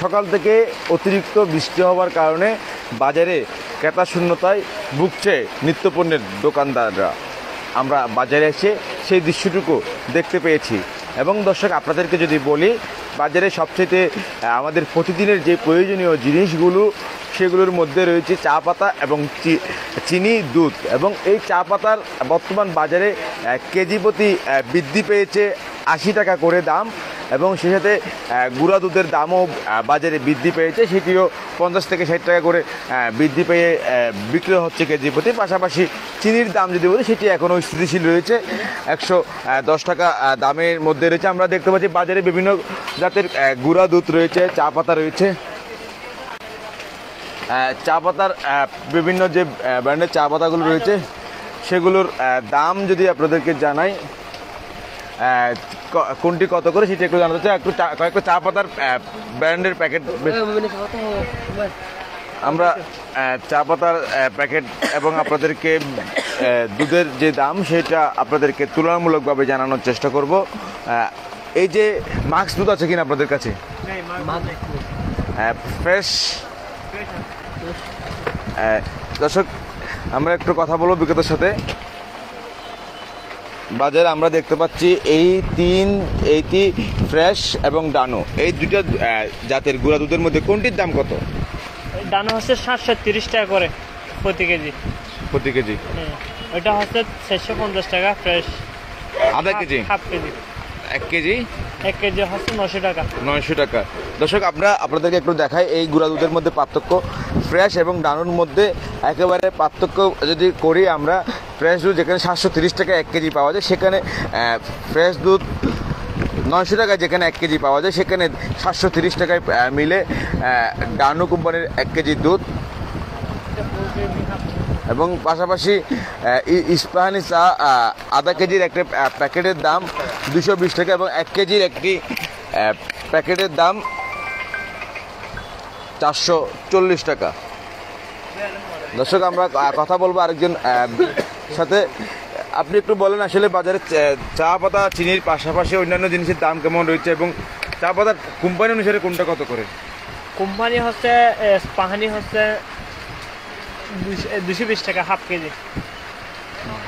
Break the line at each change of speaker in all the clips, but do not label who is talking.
সকাল থেকে অতিরিক্ত বৃষ্টি হওয়ার কারণে বাজারে ক্রেতা শূন্যতায় ভুগছে নিত্যপণ্যের দোকানদাররা। আমরা বাজারে এসে সেই দৃশ্যটুকু দেখতে পেয়েছি। এবং দর্শক, আপনাদেরকে যদি বলি, বাজারে সবচেয়ে আমাদের প্রতিদিনের যে প্রয়োজনীয় জিনিসগুলো সেগুলোর মধ্যে রয়েছে চা পাতা এবং চিনি, দুধ। এবং এই চা পাতার বর্তমান বাজারে কেজি প্রতি বৃদ্ধি পেয়েছে 80 টাকা করে দাম, এবং সেই সাথে গুঁড়া দুধের দামও বাজারে বৃদ্ধি পেয়েছে, সেটিও 50 থেকে 60 টাকা করে বৃদ্ধি পেয়ে বিক্রি হচ্ছে কেজি প্রতি। পাশাপাশি চিনির দাম যদি বলি, সেটি এখনও স্থিতিশীল রয়েছে, 110 টাকা দামের মধ্যে রয়েছে। আমরা দেখতে পাচ্ছি বাজারে বিভিন্ন জাতের গুঁড়া দুধ রয়েছে, চা পাতা রয়েছে। চা পাতার বিভিন্ন যে ব্র্যান্ডের চা পাতাগুলো রয়েছে সেগুলোর দাম যদি আপনাদেরকে জানাই, কোনটি কত করে সেটা একটু জানাতে চাই। কয়েকটা চা পাতার ব্র্যান্ডের প্যাকেট, আমরা চা পাতার প্যাকেট এবং আপনাদেরকে দুধের যে দাম সেটা আপনাদেরকে তুলনামূলকভাবে জানানোর চেষ্টা করব। এই যে মাক্স দুধ আছে কিনা আপনাদের কাছে? ফ্রেশ। দর্শক, আমরা একটু কথা বলবো বিক্রেতার সাথে। বাজারে আমরা দেখতে পাচ্ছি এইটি ফ্রেশ এবং ডানো, এই দুইটা জাতের গুঁড়া দুধের মধ্যে কোনটির দাম কত?
ডানো হচ্ছে 730 টাকা করে প্রতি কেজি। ওইটা হচ্ছে 650 টাকা ফ্রেশ।
আধা KG?
Half KG.
1 KG?
1 KG হচ্ছে 900 টাকা।
900 টাকা। দর্শক, আমরা আপনাদেরকে একটু দেখাই এই গুঁড়া দুধের মধ্যে পার্থক্য। ফ্রেশ এবং ডানোর মধ্যে একেবারে পার্থক্য যদি করি আমরা, ফ্রেশ দুধ যেখানে 730 টাকা 1 কেজি পাওয়া যায়, সেখানে ফ্রেশ দুধ 900 টাকায় যেখানে 1 কেজি পাওয়া যায়, সেখানে 730 টাকায় মিলে ডানো কোম্পানির 1 কেজি দুধ। এবং পাশাপাশি ইস্পাহানি চা আধা কেজির একটা প্যাকেটের দাম 220 টাকা, এবং 1 কেজির একটি প্যাকেটের দাম 440 টাকা। দর্শক, আমরা কথা বলবো আরেকজন সাথে। আপনি একটু বলেন আসলে বাজারে চা পাতা চিনির পাশাপাশি অন্যান্য জিনিসের দাম কেমন রয়েছে, এবং চা পাতার কোম্পানি অনুসারে কোনটা কত করে?
কোম্পানি হচ্ছে পাহানি হচ্ছে 220 টাকা হাফ কেজি,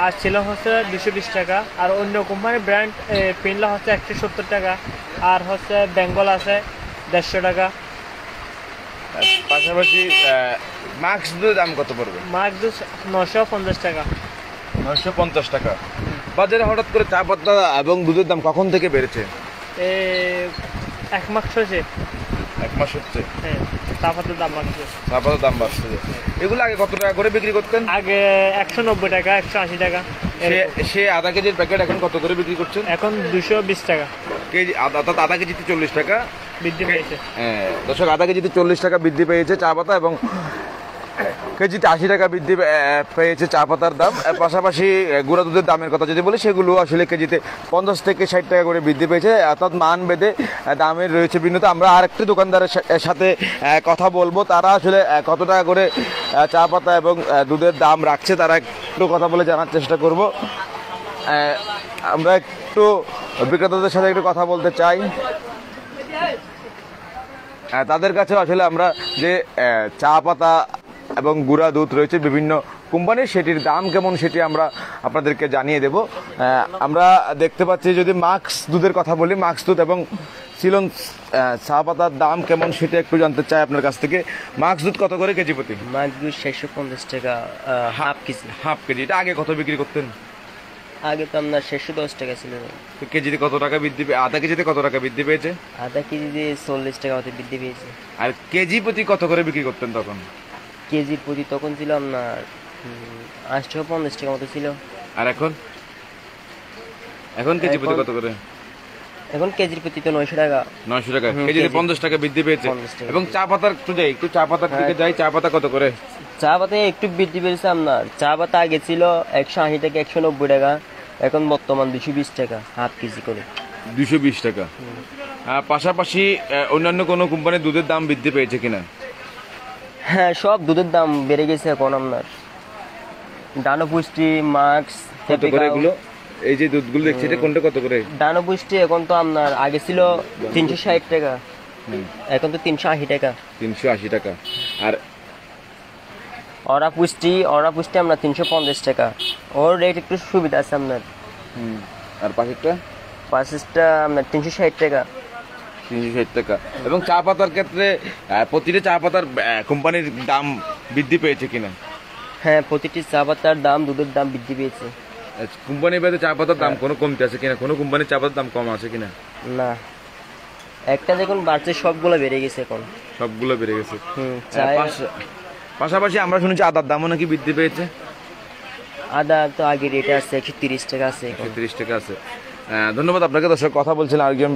আর ছিল হচ্ছে 220 টাকা। আর অন্য কোম্পানির ব্র্যান্ড পিনলা হচ্ছে 170 টাকা, আর হচ্ছে বেঙ্গল আছে 150 টাকা।
পাশাপাশি মাক্স দুধের দাম কত পড়বে?
মাক্স দুধ 950 টাকা।
950 টাকা। বাজারে হঠাৎ করে চা পাতা এবং দুধের দাম কখন থেকে বেড়েছে?
1 মাস হয়েছে।
1 মাস হচ্ছে?
হ্যাঁ, চা পাতার দাম বাড়ছে।
চা পাতার দাম বাড়ছে। এগুলো আগে কত টাকা করে বিক্রি করতেন?
আগে 190 টাকা, 180 টাকা।
সে আধা কেজির প্যাকেট এখন কত করে বিক্রি করছেন?
এখন 220 টাকা
কেজি। অর্থাৎ আধা কেজিতে 40 টাকা
বৃদ্ধি পেয়েছে।
হ্যাঁ দর্শক, আধা কেজিতে 40 টাকা বৃদ্ধি পেয়েছে চা পাতা, এবং কেজিতে 80 টাকা বৃদ্ধি পেয়েছে চা পাতার দাম। পাশাপাশি গুঁড়া দুধের দামের কথা যদি বলি, সেগুলো আসলে কেজিতে 50 থেকে 60 টাকা করে বৃদ্ধি পেয়েছে, অর্থাৎ মান বেঁধে দামের রয়েছে ভিন্নতা। আমরা আরেকটি দোকানদারের সাথে কথা বলবো, তারা আসলে কত টাকা করে চা পাতা এবং দুধের দাম রাখছে, তারা একটু কথা বলে জানার চেষ্টা করব। আমরা একটু বিক্রেতাদের সাথে একটু কথা বলতে চাই। তাদের কাছে আসলে আমরা যে চা পাতা এবং গুঁড়া দুধ রয়েছে বিভিন্ন কোম্পানির, সেটির দাম কেমন সেটি আমরা আপনাদেরকে জানিয়ে দেব। আমরা দেখতে পাচ্ছি, যদি মাক্স দুধের কথা বলি, মাক্স দুধ এবং সিলন চা পাতার দাম কেমন সেটা একটু জানতে চাই আপনার কাছ থেকে। মাক্স দুধ কত করে কেজি প্রতি?
মাক্স দুধ 650 টাকা হাফ কেজি।
Half KG. এটা আগে কত বিক্রি করতেন?
আগে তো আপনার 610 টাকা ছিল।
কেজিতে কত টাকা বৃদ্ধি? আধা কেজিতে কত টাকা বৃদ্ধি পেয়েছে?
আধা কেজিতে 40 টাকা মতো বৃদ্ধি পেয়েছে।
আর কেজি প্রতি কত করে বিক্রি করতেন তখন?
কেজি প্রতি তখন ছিল আপনার 850 টাকা মতো ছিল।
আর এখন? এখন কেজি প্রতি কত করে?
এখন কেজির প্রতি তো 900 টাকা।
900 টাকা। কেজিতে 50 টাকা বৃদ্ধি পেয়েছে। এবং চা পাতার একটু চা পাতার দিকে যাই, চা পাতা কত করে?
চা পাতা একটু বৃদ্ধি পেয়েছে আপনার। চা পাতা আগে ছিল 180 টাকা, 190 টাকা, এখন বর্তমান 220 টাকা হাফ কেজি করে।
220 টাকা। পাশাপাশি অন্যান্য কোনো কোম্পানির দুধের দাম বৃদ্ধি পেয়েছে কিনা?
হ্যাঁ, সব দুধের দাম বেড়ে গেছে এখন আপনার। ডানো পুষ্টি, মাক্স,
কত করে এগুলো? এই যে দুধগুলো দেখছি, এটা কোনটা কত করে?
ডানো পুষ্টি এখন তো আপনার আগে ছিল 360 টাকা।
এখন তো 380 টাকা।
380 টাকা। আর
ওরা পুষ্টি আমরা 350 টাকা। ওর রেট একটু সুবিধা আছে আপনার।
আর পাশেরটা
পাঁচটা আপনার 360 টাকা।
360 টাকা। এবং চা পাতার ক্ষেত্রে প্রতিটা চা পাতার কোম্পানির দাম বৃদ্ধি পেয়েছে কিনা?
হ্যাঁ, প্রতিটি চা পাতার দাম, দুধের দাম বৃদ্ধি পেয়েছে।
কোম্পানি ভেদে চা পাতার দাম কোনো কমতে আছে কিনা? কোনো কোম্পানির চা পাতার দাম কম আছে কিনা?
না, একটা যখন বাড়ছে সবগুলো বেড়ে গেছে এখন।
সবগুলো বেড়ে গেছে।
চায়
পাশাপাশি আমরা শুনেছি আদার দামও নাকি বৃদ্ধি পেয়েছে।
আদা তো আগে রেটে আছে 130 টাকা আছে এখন।
30 টাকা আছে। ধন্যবাদ আপনাকে। দর্শক, কথা বলছিলেন আরেকজন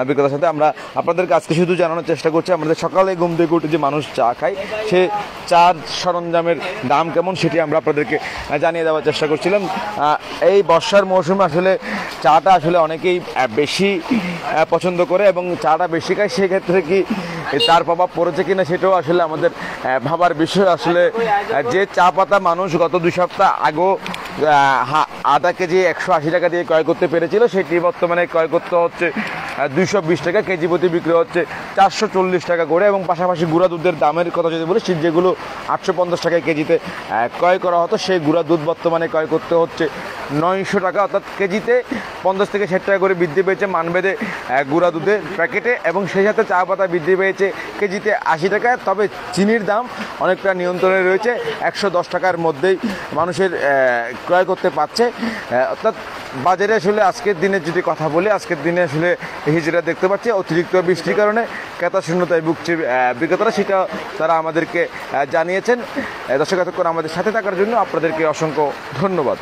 বিক্রেতার সাথে। আমরা আপনাদেরকে আজকে শুধু জানানোর চেষ্টা করছি আমাদের সকালে ঘুম থেকে উঠে যে মানুষ চা খায়, সে চার সরঞ্জামের দাম কেমন সেটি আমরা আপনাদেরকে জানিয়ে দেওয়ার চেষ্টা করছিলাম। এই বর্ষার মৌসুমে আসলে চাটা আসলে অনেকেই বেশি পছন্দ করে এবং চাটা বেশি খায়। সেক্ষেত্রে কি তার প্রভাব পড়েছে কিনা সেটাও আসলে আমাদের ভাবার বিষয়। আসলে যে চা পাতা মানুষ গত 2 সপ্তাহ আগেও আধা কেজি 180 টাকা দিয়ে ক্রয় করতে পেরেছিল, সেটি বর্তমানে ক্রয় করতে হচ্ছে 220 টাকা, কেজি প্রতি বিক্রি হচ্ছে 440 টাকা করে। এবং পাশাপাশি গুঁড়া দুধের দামের কথা যদি বলি, যেগুলো 850 টাকায় কেজিতে ক্রয় করা হতো, সেই গুঁড়া দুধ বর্তমানে ক্রয় করতে হচ্ছে 900 টাকা, অর্থাৎ কেজিতে 50 থেকে 60 টাকা করে বৃদ্ধি পেয়েছে মানভেদে গুঁড়া দুধের প্যাকেটে। এবং সেই সাথে চা পাতা বৃদ্ধি পেয়েছে কেজিতে 80 টাকা। তবে চিনির দাম অনেকটা নিয়ন্ত্রণে রয়েছে, 110 টাকার মধ্যেই মানুষের ক্রয় করতে পারছে। অর্থাৎ বাজারে আসলে আজকের দিনে যদি কথা বলি, আজকের দিনে আসলে যেটা দেখতে পাচ্ছি অতিরিক্ত বৃষ্টির কারণে ক্রেতা শূন্যতায় ভুগছে বিক্রেতারা, সেটা তারা আমাদেরকে জানিয়েছেন। দর্শক, এতক্ষণ আমাদের সাথে থাকার জন্য আপনাদেরকে অসংখ্য ধন্যবাদ।